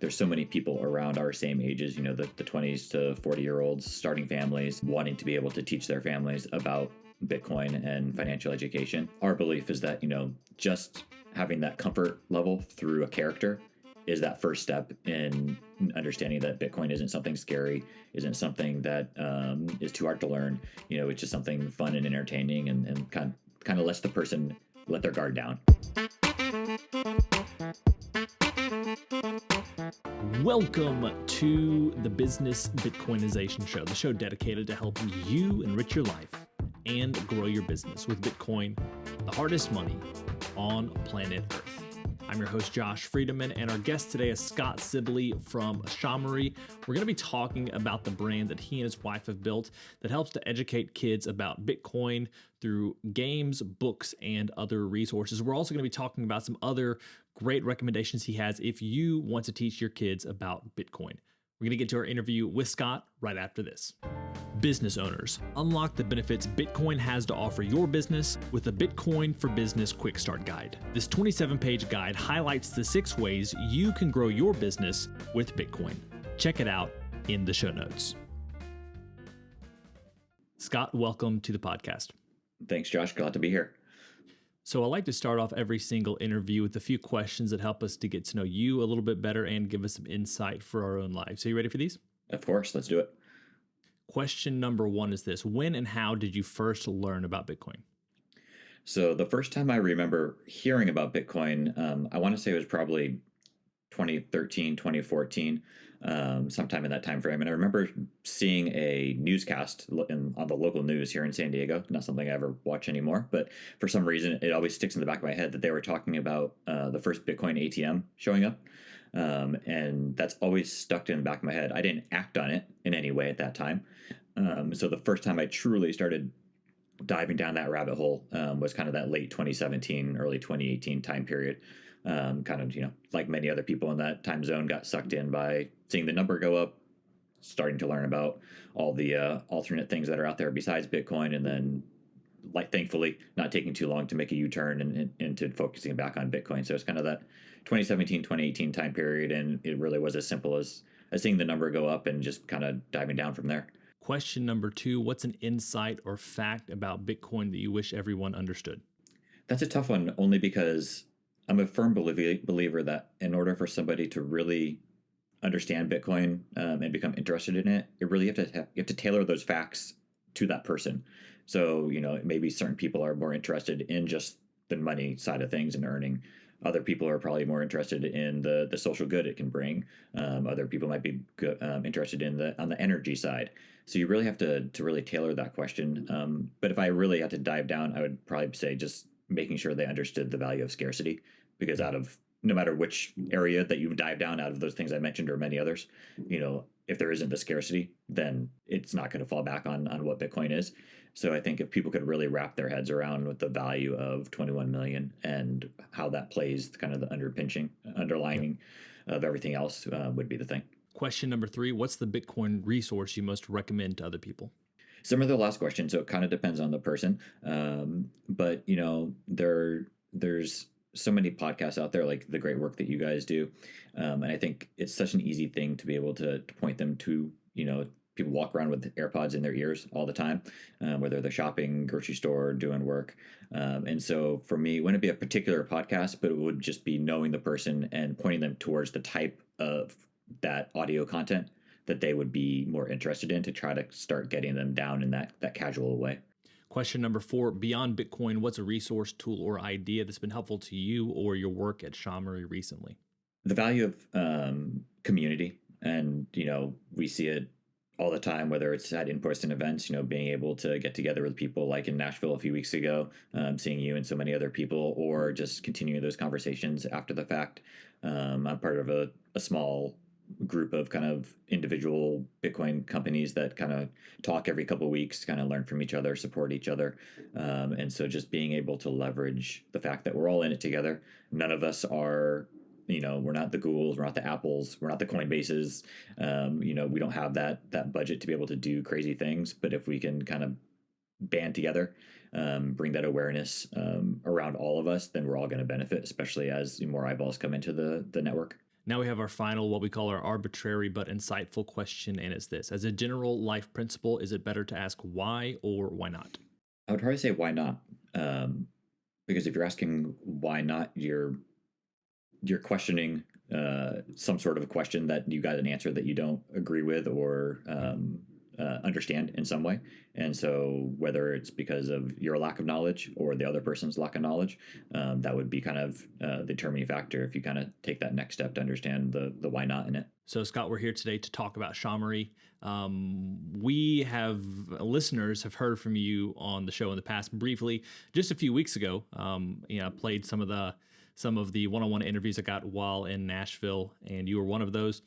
There's so many people around our same ages, the 20s to 40-year-olds starting families, wanting to be able to teach their families about Bitcoin and financial education. Our belief is that, just having that comfort level through a character is that first step in understanding that Bitcoin isn't something scary, isn't something that is too hard to learn. It's just something fun and entertaining and kind of lets the person let their guard down. Welcome to the Business Bitcoinization Show, the show dedicated to helping you enrich your life and grow your business with Bitcoin, the hardest money on planet Earth. I'm your host, Josh Friedeman, and our guest today is Scott Sibley from SHAmory. We're going to be talking about the brand that he and his wife have built that helps to educate kids about Bitcoin through games, books, and other resources. We're also going to be talking about some other great recommendations he has if you want to teach your kids about Bitcoin. We're going to get to our interview with Scott right after this. Business owners, unlock the benefits Bitcoin has to offer your business with the Bitcoin for Business Quick Start Guide. This 27-page guide highlights the 6 ways you can grow your business with Bitcoin. Check it out in the show notes. Scott, welcome to the podcast. Thanks, Josh. Glad to be here. So I like to start off every single interview with a few questions that help us to get to know you a little bit better and give us some insight for our own lives. So you ready for these? Of course. Let's do it. Question number 1 is this: when and how did you first learn about Bitcoin? So the first time I remember hearing about Bitcoin, I want to say it was probably 2013, 2014, sometime in that time frame. And I remember seeing a newscast on the local news here in San Diego, not something I ever watch anymore, but for some reason it always sticks in the back of my head that they were talking about the first Bitcoin ATM showing up. And that's always stuck in the back of my head. I didn't act on it in any way at that time. So the first time I truly started diving down that rabbit hole was kind of that late 2017, early 2018 time period. Like many other people in that time zone, got sucked in by seeing the number go up, starting to learn about all the alternate things that are out there besides Bitcoin, and then, like, thankfully, not taking too long to make a U-turn and into focusing back on Bitcoin. So it's kind of that 2017, 2018 time period, and it really was as simple as seeing the number go up and just kind of diving down from there. Question number 2, what's an insight or fact about Bitcoin that you wish everyone understood? That's a tough one, only because I'm a firm believer that in order for somebody to really understand Bitcoin and become interested in it, you have to tailor those facts to that person. So, maybe certain people are more interested in just the money side of things and earning. Other people are probably more interested in the social good it can bring. Other people might be interested on the energy side. So you really have to really tailor that question. But if I really had to dive down, I would probably say just making sure they understood the value of scarcity, because no matter which area that you dive down out of those things I mentioned or many others, if there isn't the scarcity, then it's not going to fall back on what Bitcoin is. So I think if people could really wrap their heads around with the value of 21 million and how that plays kind of the underlining of everything else would be the thing. Question number 3, what's the Bitcoin resource you most recommend to other people? Similar to the last question, so it kind of depends on the person. But there's so many podcasts out there, like the great work that you guys do. And I think it's such an easy thing to be able to point them to. People walk around with AirPods in their ears all the time, whether they're shopping, grocery store, doing work. And so for me, it wouldn't be a particular podcast, but it would just be knowing the person and pointing them towards the type of that audio content that they would be more interested in, to try to start getting them down in that casual way. Question number 4, beyond Bitcoin, what's a resource, tool, or idea that's been helpful to you or your work at SHAmory recently? The value of community, and we see it all the time, whether it's at in-person events, being able to get together with people like in Nashville a few weeks ago, seeing you and so many other people, or just continuing those conversations after the fact. I'm part of a small group of kind of individual Bitcoin companies that kind of talk every couple of weeks, kind of learn from each other, support each other. And so just being able to leverage the fact that we're all in it together. None of us are, we're not the Googles, we're not the Apples, we're not the Coinbases. We don't have that budget to be able to do crazy things. But if we can kind of band together, bring that awareness around all of us, then we're all going to benefit, especially as more eyeballs come into the network. Now we have our final, what we call our arbitrary but insightful question, and it's this: as a general life principle, is it better to ask why or why not? I would probably say why not, um, because if you're asking why not, you're questioning some sort of a question that you got an answer that you don't agree with or understand in some way. And so, whether it's because of your lack of knowledge or the other person's lack of knowledge, that would be kind of the determining factor if you kind of take that next step to understand the why not in it. So, Scott, we're here today to talk about SHAmory. We have listeners have heard from you on the show in the past briefly. Just a few weeks ago, I played some of the one-on-one interviews I got while in Nashville, and you were one of those.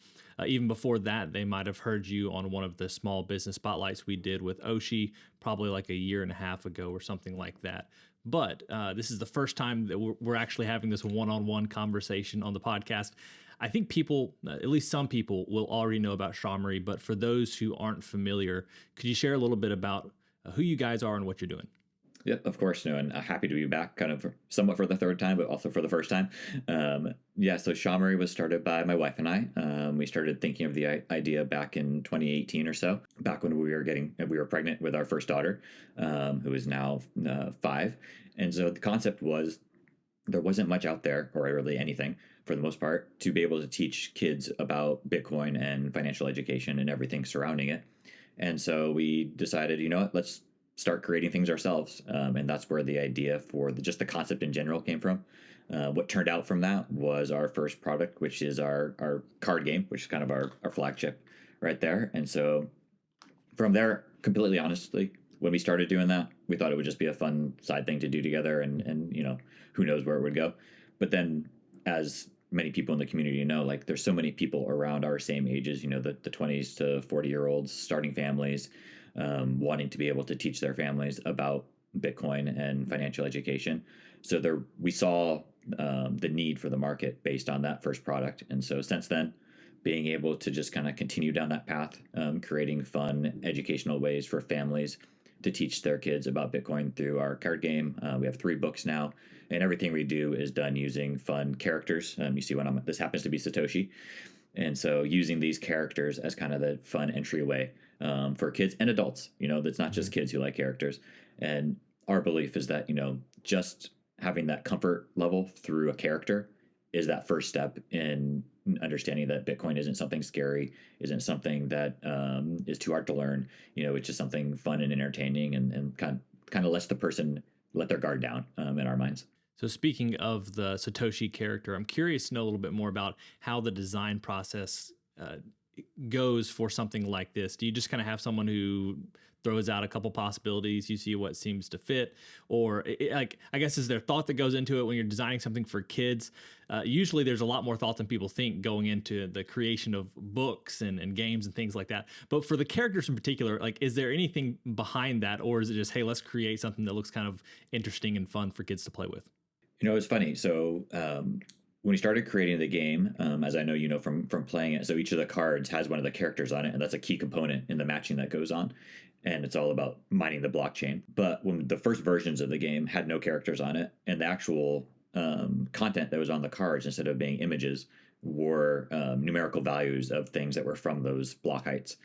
Even before that, they might have heard you on one of the small business spotlights we did with Oshi, probably like a year and a half ago or something like that. But this is the first time that we're actually having this one-on-one conversation on the podcast. I think people, at least some people, will already know about SHAmory, but for those who aren't familiar, could you share a little bit about who you guys are and what you're doing? Yep, of course, no, and happy to be back, kind of somewhat for the third time, but also for the first time. Yeah, so SHAmory was started by my wife and I. We started thinking of the idea back in 2018 or so, back when we were pregnant with our first daughter, who is now 5. And so the concept was there wasn't much out there, or really anything for the most part, to be able to teach kids about Bitcoin and financial education and everything surrounding it. And so we decided, you know what, let's start creating things ourselves. And that's where the idea for just the concept in general came from. What turned out from that was our first product, which is our card game, which is kind of our flagship right there. And so from there, completely honestly, when we started doing that, we thought it would just be a fun side thing to do together, and who knows where it would go. But then, as many people in the community know, like there's so many people around our same ages, the 20s to 40-year-olds starting families, wanting to be able to teach their families about Bitcoin and financial education. So we saw the need for the market based on that first product, and so since then, being able to just kind of continue down that path, creating fun educational ways for families to teach their kids about Bitcoin through our card game. We have 3 books now, and everything we do is done using fun characters. You see this happens to be Satoshi. And so using these characters as kind of the fun entryway for kids and adults, that's not just kids who like characters. And our belief is that, just having that comfort level through a character is that first step in understanding that Bitcoin isn't something scary, isn't something that is too hard to learn. It's just something fun and entertaining, and kind of lets the person let their guard down in our minds. So, speaking of the Satoshi character, I'm curious to know a little bit more about how the design process goes for something like this. Do you just kind of have someone who throws out a couple possibilities, you see what seems to fit, or I guess is there thought that goes into it when you're designing something for kids? Usually there's a lot more thought than people think going into the creation of books and games and things like that. But for the characters in particular, like, is there anything behind that, or is it just, hey, let's create something that looks kind of interesting and fun for kids to play with? It's funny. So when we started creating the game, as I know from playing it, so each of the cards has one of the characters on it, and that's a key component in the matching that goes on. And it's all about mining the blockchain. But when the first versions of the game had no characters on it, and the actual content that was on the cards, instead of being images, were numerical values of things that were from those block heights.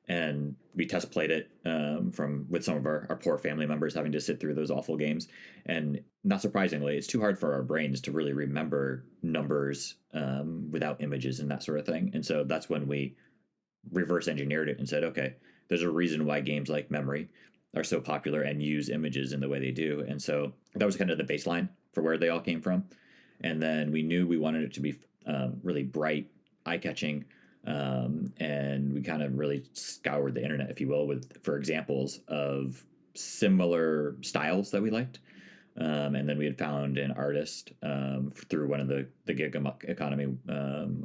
And we test played it with some of our poor family members having to sit through those awful games. And not surprisingly, it's too hard for our brains to really remember numbers without images and that sort of thing. And so that's when we reverse engineered it and said, okay, there's a reason why games like Memory are so popular and use images in the way they do. And so that was kind of the baseline for where they all came from. And then we knew we wanted it to be really bright, eye-catching, and we kind of really scoured the internet, if you will, for examples of similar styles that we liked. And then we had found an artist through one of the gig economy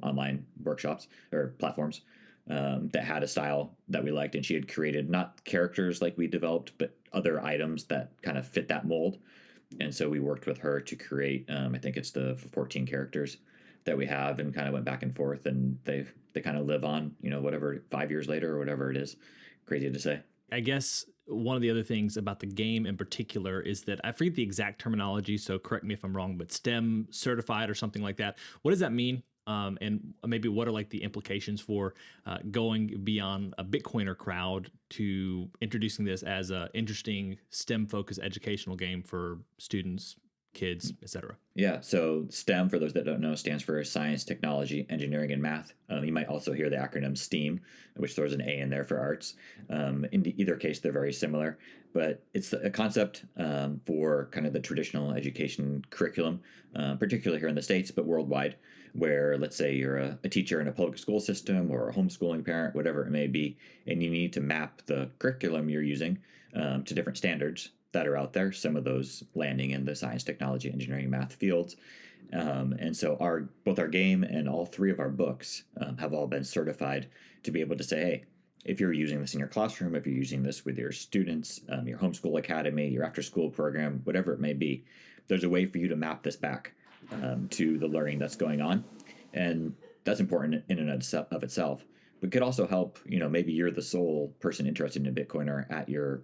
online workshops or platforms that had a style that we liked, and she had created not characters like we developed, but other items that kind of fit that mold. And so we worked with her to create, I think it's the 14 characters that we have, and kind of went back and forth, and they kind of live on, whatever, 5 years later or whatever it is. Crazy to say. I guess one of the other things about the game in particular is that I forget the exact terminology, so correct me if I'm wrong, but STEM certified or something like that. What does that mean? and maybe what are like the implications for going beyond a Bitcoiner crowd to introducing this as a interesting STEM focused educational game for students, kids, etc. Yeah, so STEM, for those that don't know, stands for science, technology, engineering, and math. You might also hear the acronym STEAM, which throws an A in there for arts. In either case, they're very similar, but it's a concept for kind of the traditional education curriculum, particularly here in the States, but worldwide, where let's say you're a teacher in a public school system or a homeschooling parent, whatever it may be, and you need to map the curriculum you're using to different standards that are out there, some of those landing in the science, technology, engineering, math fields. And so both our game and all three of our books have all been certified to be able to say, hey, if you're using this in your classroom, if you're using this with your students, your homeschool academy, your after school program, whatever it may be, there's a way for you to map this back to the learning that's going on. And that's important in and of itself. But could also help, maybe you're the sole person interested in Bitcoin at your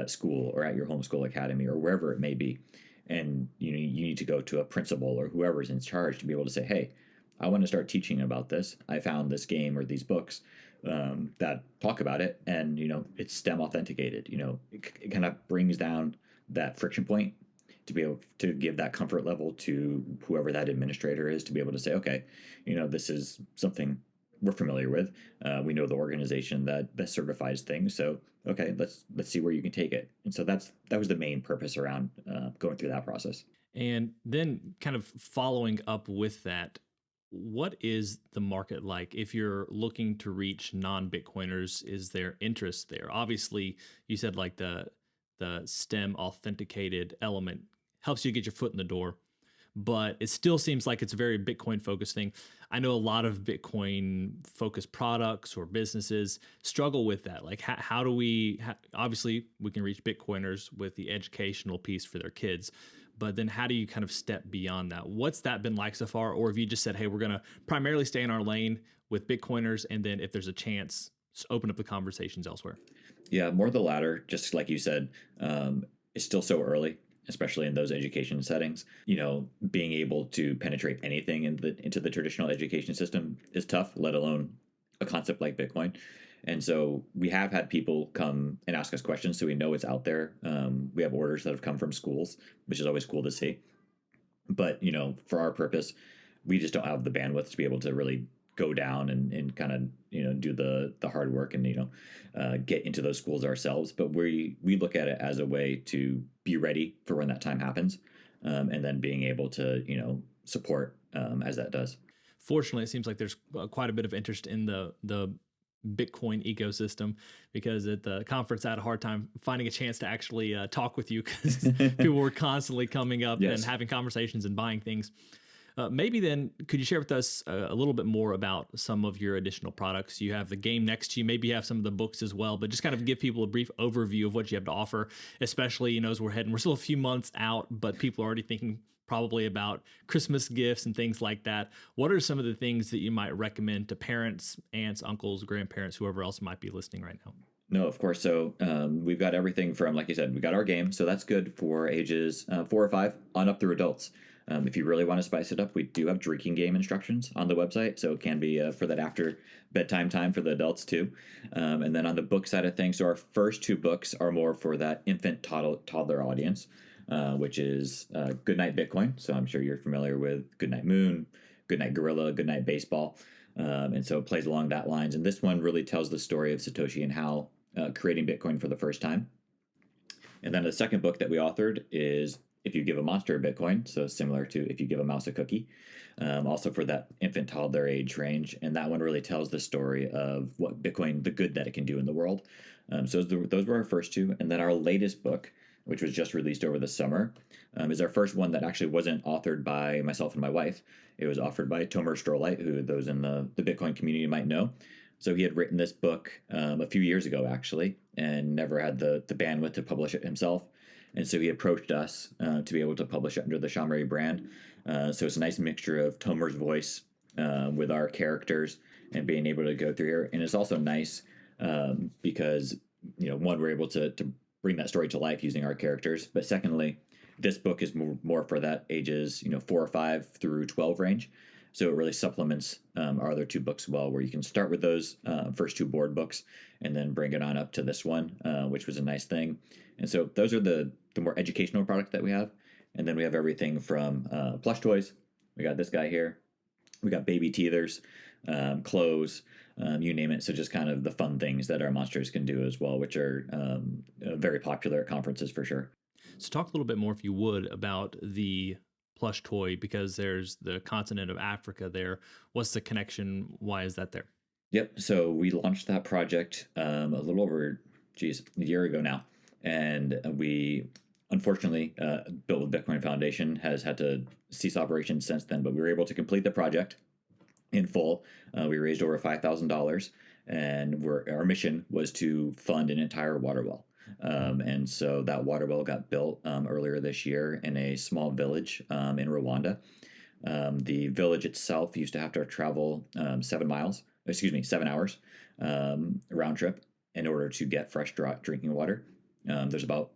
school or at your homeschool academy or wherever it may be. And you need to go to a principal or whoever's in charge to be able to say, hey, I want to start teaching about this. I found this game or these books that talk about it, and it's STEM authenticated. It kind of brings down that friction point to be able to give that comfort level to whoever that administrator is to be able to say, okay, this is something we're familiar with. We know the organization that certifies things. So okay, let's see where you can take it. And so that was the main purpose around going through that process. And then, kind of following up with that, what is the market like if you're looking to reach non-Bitcoiners? Is there interest there? Obviously, you said like the STEM authenticated element helps you get your foot in the door, but it still seems like it's a very Bitcoin focused thing. I know a lot of Bitcoin focused products or businesses struggle with that. Like, how do we, obviously, we can reach Bitcoiners with the educational piece for their kids, but then how do you kind of step beyond that? What's that been like so far? Or have you just said, hey, we're going to primarily stay in our lane with Bitcoiners, and then if there's a chance, open up the conversations elsewhere? Yeah, more the latter. Just like you said, it's still so early, especially in those education settings. Being able to penetrate anything into the traditional education system is tough, let alone a concept like Bitcoin. And so we have had people come and ask us questions, so we know it's out there. We have orders that have come from schools, which is always cool to see. But for our purpose, we just don't have the bandwidth to be able to really go down and kind of do the hard work and get into those schools ourselves. But we look at it as a way to be ready for when that time happens, and then being able to support as that does. Fortunately, it seems like there's quite a bit of interest in the Bitcoin ecosystem, because at the conference I had a hard time finding a chance to actually talk with you, because people were constantly coming up Yes. and having conversations and buying things. Maybe then, could you share with us a little bit more about some of your additional products? You have the game next to you. Maybe you have some of the books as well, but just kind of give people a brief overview of what you have to offer, especially, as we're still a few months out, but people are already thinking probably about Christmas gifts and things like that. What are some of the things that you might recommend to parents, aunts, uncles, grandparents, whoever else might be listening right now? No, of course. So we've got everything from, like you said, we got our game. So that's good for ages 4 or 5 on up through adults. If you really want to spice it up, we do have drinking game instructions on the website. So it can be for that after bedtime time for the adults too. And then on the book side of things, so our first 2 books are more for that infant toddler audience, which is Goodnight Bitcoin. So I'm sure you're familiar with Goodnight Moon, Goodnight Gorilla, Goodnight Baseball. And so it plays along that lines. And this one really tells the story of Satoshi and how creating Bitcoin for the first time. And then the second book that we authored is If You Give a Monster a Bitcoin, so similar to If You Give a Mouse a Cookie, also for that infant toddler age range. And that one really tells the story of what Bitcoin, the good that it can do in the world. So those were our first 2. And then our latest book, which was just released over the summer, is our first one that actually wasn't authored by myself and my wife. It was authored by Tomer Strolight, who those in the Bitcoin community might know. So he had written this book a few years ago, actually, and never had the bandwidth to publish it himself. And so he approached us to be able to publish it under the SHAmory brand. So it's a nice mixture of Tomer's voice with our characters and being able to go through here. And it's also nice because, one, we're able to bring that story to life using our characters. But secondly, this book is more for that ages, 4 or 5 through 12 range. So it really supplements our other two books well, where you can start with those first two board books and then bring it on up to this one, which was a nice thing. And so those are the more educational product that we have. And then we have everything from plush toys. We got this guy here. We got baby teethers, clothes, you name it. So just kind of the fun things that our monsters can do as well, which are very popular at conferences for sure. So talk a little bit more, if you would, about the plush toy, because there's the continent of Africa there. What's the connection? Why is that there? Yep. So we launched that project a little over, a year ago now, and we unfortunately built with Bitcoin Foundation has had to cease operations since then. But we were able to complete the project in full. We raised over $5,000, and our mission was to fund an entire water well. And so that water well got built earlier this year in a small village in Rwanda. The village itself used to have to travel 7 hours round trip in order to get fresh drinking water. There's about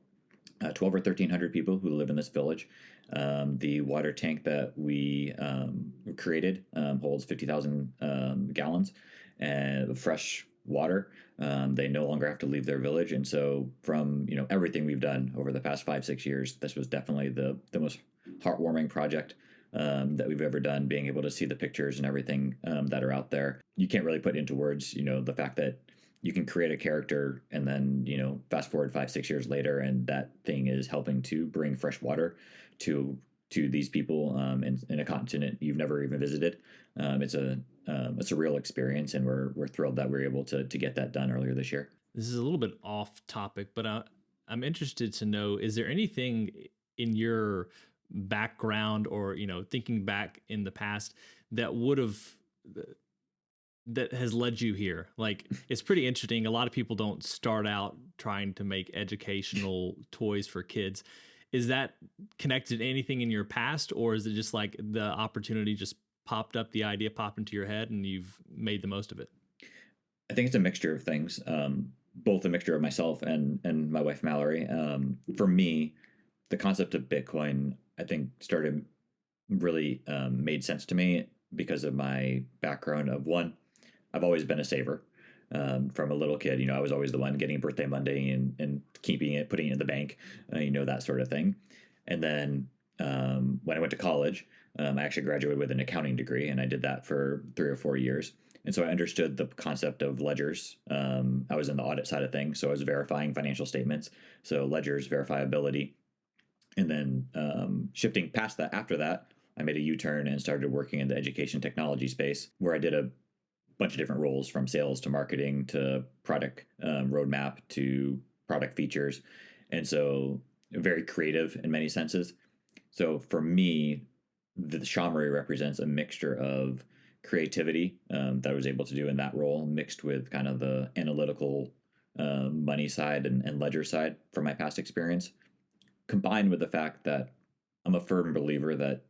12 or 1,300 people who live in this village. The water tank that we created holds 50,000 gallons of fresh water. They no longer have to leave their village, and so from everything we've done over the past 5-6 years, this was definitely the most heartwarming project that we've ever done. Being able to see the pictures and everything that are out there, you can't really put into words. The fact that you can create a character and then fast forward 5-6 years later, and that thing is helping to bring fresh water to these people in a continent you've never even visited. It's a real experience, and we're thrilled that we're able to get that done earlier this year. This is a little bit off topic, but I'm interested to know, is there anything in your background or, thinking back in the past that that has led you here? Like, it's pretty interesting. A lot of people don't start out trying to make educational toys for kids. Is that connected to anything in your past, or is it just like the opportunity just popped up, the idea popped into your head, and you've made the most of it? I think it's a mixture of things, both a mixture of myself and my wife Mallory. For me, the concept of Bitcoin, I think, started really made sense to me because of my background of one. I've always been a saver. From a little kid, I was always the one getting birthday Monday and keeping it, putting it in the bank, that sort of thing. And then when I went to college, I actually graduated with an accounting degree, and I did that for 3 or 4 years. And so I understood the concept of ledgers. I was in the audit side of things, so I was verifying financial statements, so ledgers, verifiability. And then shifting past that, after that, I made a U-turn and started working in the education technology space, where I did a bunch of different roles, from sales to marketing to product roadmap to product features. And so very creative in many senses. So for me, the SHAmory represents a mixture of creativity that I was able to do in that role, mixed with kind of the analytical money side and ledger side from my past experience, combined with the fact that I'm a firm believer that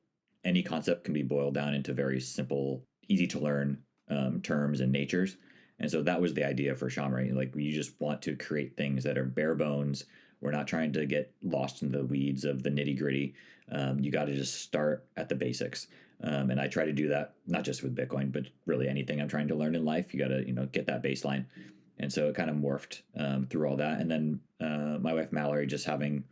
any concept can be boiled down into very simple, easy to learn terms and natures. And so that was the idea for SHAmory. Like, you just want to create things that are bare bones. We're not trying to get lost in the weeds of the nitty gritty. You got to just start at the basics. And I try to do that not just with Bitcoin, but really anything I'm trying to learn in life. You got to get that baseline. And so it kind of morphed through all that. And then my wife Mallory, just having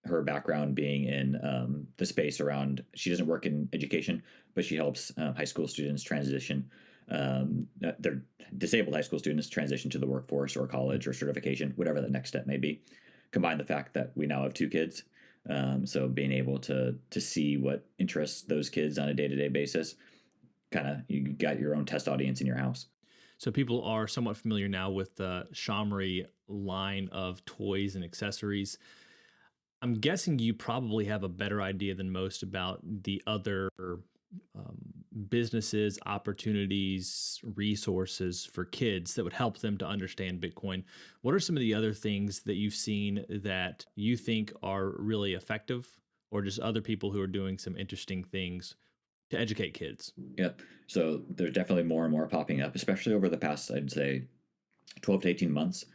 her background being in the space around, she doesn't work in education, but she helps high school students transition. They're disabled high school students transition to the workforce or college or certification, whatever the next step may be. Combine the fact that we now have 2 kids, so being able to see what interests those kids on a day-to-day basis, kind of, you got your own test audience in your house. So people are somewhat familiar now with the SHAmory line of toys and accessories. I'm guessing you probably have a better idea than most about the other businesses, opportunities, resources for kids that would help them to understand Bitcoin. What are some of the other things that you've seen that you think are really effective, or just other people who are doing some interesting things to educate kids? Yep. So there's definitely more and more popping up, especially over the past, I'd say, 12 to 18 months.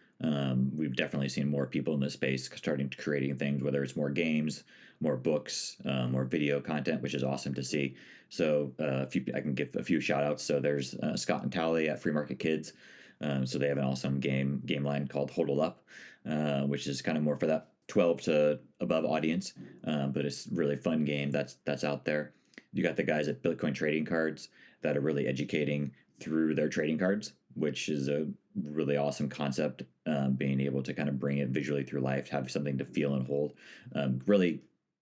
We've definitely seen more people in this space starting to creating things, whether it's more games, more books, more video content, which is awesome to see. So I can give a few shout outs. So there's Scott and Tally at Free Market Kids. So they have an awesome game line called Hodl Up, which is kind of more for that 12 to above audience, but it's a really fun game that's out there. You got the guys at Bitcoin Trading Cards that are really educating through their trading cards, which is a really awesome concept. Being able to kind of bring it visually through life, have something to feel and hold. Really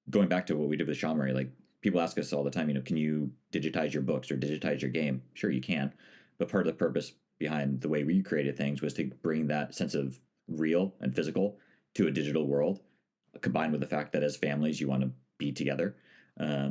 going back to what we did with SHAmory, like people ask us all the time, can you digitize your books or digitize your game? Sure, you can, but part of the purpose behind the way we created things was to bring that sense of real and physical to a digital world, combined with the fact that as families you want to be together.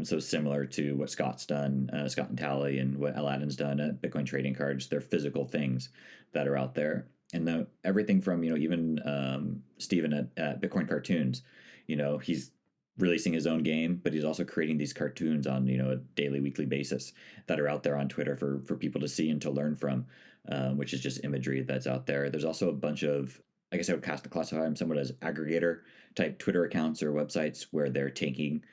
So similar to what Scott's done, Scott and Tally, and what Aladdin's done at Bitcoin Trading Cards, they're physical things that are out there. And everything from even Steven at Bitcoin Cartoons, he's releasing his own game, but he's also creating these cartoons on a daily, weekly basis that are out there on Twitter for people to see and to learn from, which is just imagery that's out there. There's also a bunch of, I guess I would classify them somewhat as aggregator type Twitter accounts or websites where they're taking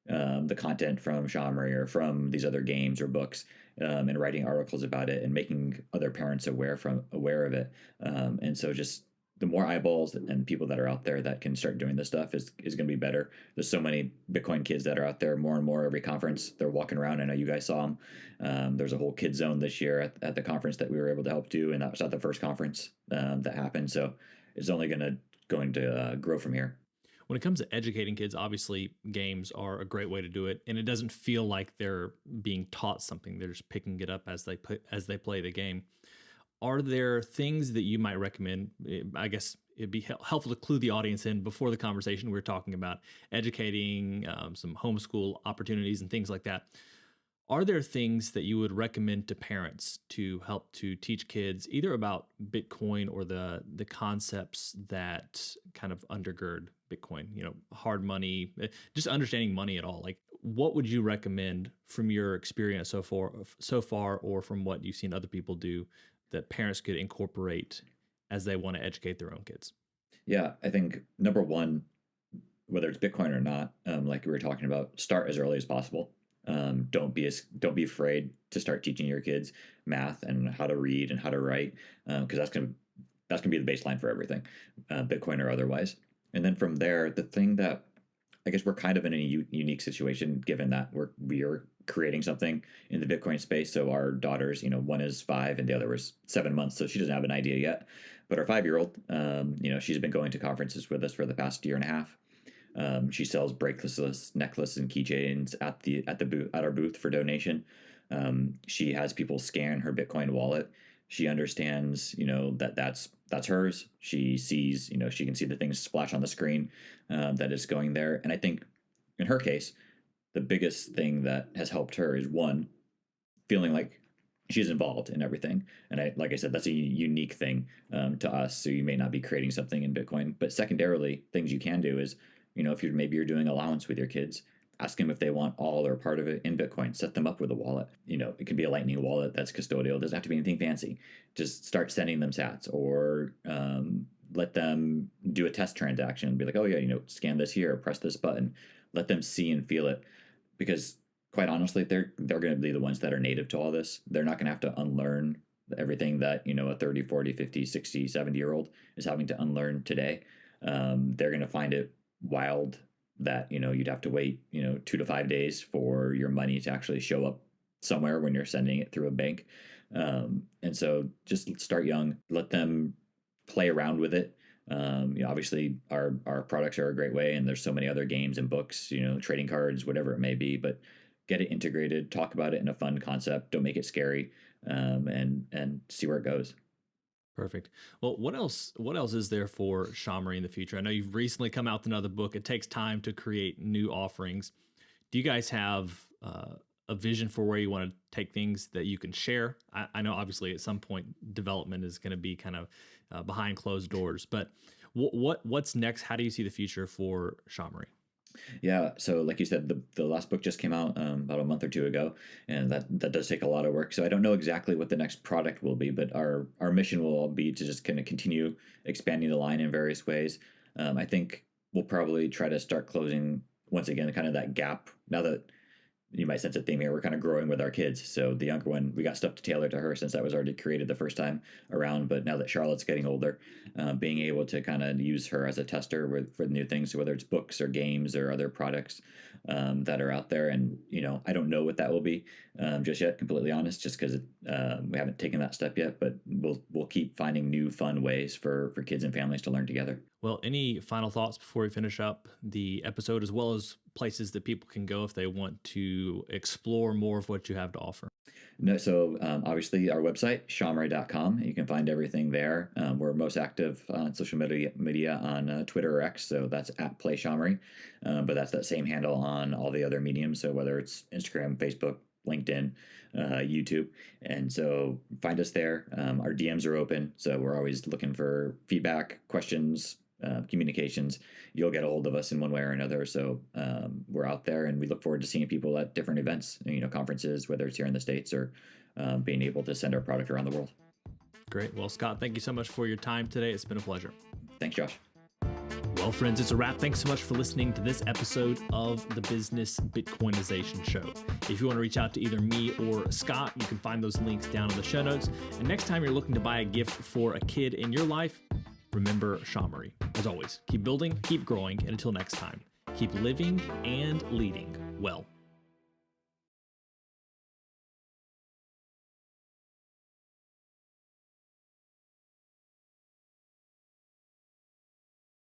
the content from SHAmory or from these other games or books, and writing articles about it and making other parents aware of it. And so just the more eyeballs and people that are out there that can start doing this stuff is going to be better. There's so many Bitcoin kids that are out there, more and more every conference. They're walking around. I know you guys saw them. There's a whole kid zone this year at the conference that we were able to help do, and that was at the first conference that happened. So it's only going to grow from here. When it comes to educating kids, obviously games are a great way to do it, and it doesn't feel like they're being taught something. They're just picking it up as they play the game. Are there things that you might recommend? I guess it'd be helpful to clue the audience in before the conversation. We were talking about educating, some homeschool opportunities and things like that. Are there things that you would recommend to parents to help to teach kids either about Bitcoin or the concepts that kind of undergird Bitcoin, hard money, just understanding money at all? Like, what would you recommend from your experience so far, or from what you've seen other people do that parents could incorporate as they want to educate their own kids? Yeah, I think number one, whether it's Bitcoin or not, like we were talking about, start as early as possible. Don't be afraid to start teaching your kids math and how to read and how to write, because that's gonna be the baseline for everything, Bitcoin or otherwise. And then from there, the thing that I guess we're kind of in a unique situation, given that we are creating something in the Bitcoin space. So our daughters, one is 5 and the other was 7 months, so she doesn't have an idea yet. But our 5-year-old, she's been going to conferences with us for the past year and a half. She sells bracelets, necklaces, and keychains at our booth for donation. She has people scan her Bitcoin wallet. She understands, that's hers. She sees, she can see the things splash on the screen that is going there. And I think in her case, the biggest thing that has helped her is, one, feeling like she's involved in everything. And like I said, that's a unique thing to us. So you may not be creating something in Bitcoin, but secondarily, things you can do is, if you're doing allowance with your kids, ask them if they want all or part of it in Bitcoin. Set them up with a wallet. It could be a Lightning wallet that's custodial. It doesn't have to be anything fancy. Just start sending them sats, or let them do a test transaction. Be like, oh yeah, scan this here, press this button. Let them see and feel it, because quite honestly, they're going to be the ones that are native to all this. They're not going to have to unlearn everything that a 30, 40, 50, 60, 70-year-old is having to unlearn today. They're going to find it wild that you'd have to wait 2 to 5 days for your money to actually show up somewhere when you're sending it through a bank. And so just start young, let them play around with it. Obviously our products are a great way, and there's so many other games and books, trading cards, whatever it may be, but get it integrated, talk about it in a fun concept. Don't make it scary, and see where it goes. Perfect. Well, what else is there for SHAmory in the future? I know you've recently come out with another book. It takes time to create new offerings. Do you guys have a vision for where you want to take things that you can share? I know obviously at some point development is going to be kind of behind closed doors, but what's next? How do you see the future for SHAmory? Yeah, so like you said, the last book just came out about a month or two ago, and that does take a lot of work. So I don't know exactly what the next product will be, but our mission will all be to just kind of continue expanding the line in various ways. I think we'll probably try to start closing once again, kind of that gap now that you might sense a theme here. We're kind of growing with our kids. So the younger one, we got stuff to tailor to her since that was already created the first time around. But now that Charlotte's getting older, being able to kind of use her as a tester for new things, whether it's books or games or other products that are out there. And, I don't know what that will be just yet, completely honest, just because we haven't taken that step yet. But we'll keep finding new fun ways for kids and families to learn together. Well, any final thoughts before we finish up the episode, as well as places that people can go if they want to explore more of what you have to offer? No, so obviously our website, SHAmory.com. You can find everything there. We're most active on social media on Twitter or X, so that's at @PlayShAmory. But that's that same handle on all the other mediums, so whether it's Instagram, Facebook, LinkedIn, YouTube. And so find us there. Our DMs are open, so we're always looking for feedback, questions, communications. You'll get a hold of us in one way or another. So we're out there, and we look forward to seeing people at different events, conferences, whether it's here in the States or being able to send our product around the world. Great. Well, Scott, thank you so much for your time today. It's been a pleasure. Thanks, Josh. Well, friends, it's a wrap. Thanks so much for listening to this episode of the Business Bitcoinization Show. If you want to reach out to either me or Scott, you can find those links down in the show notes. And next time you're looking to buy a gift for a kid in your life, remember SHAmory. As always, keep building, keep growing, and until next time, keep living and leading well.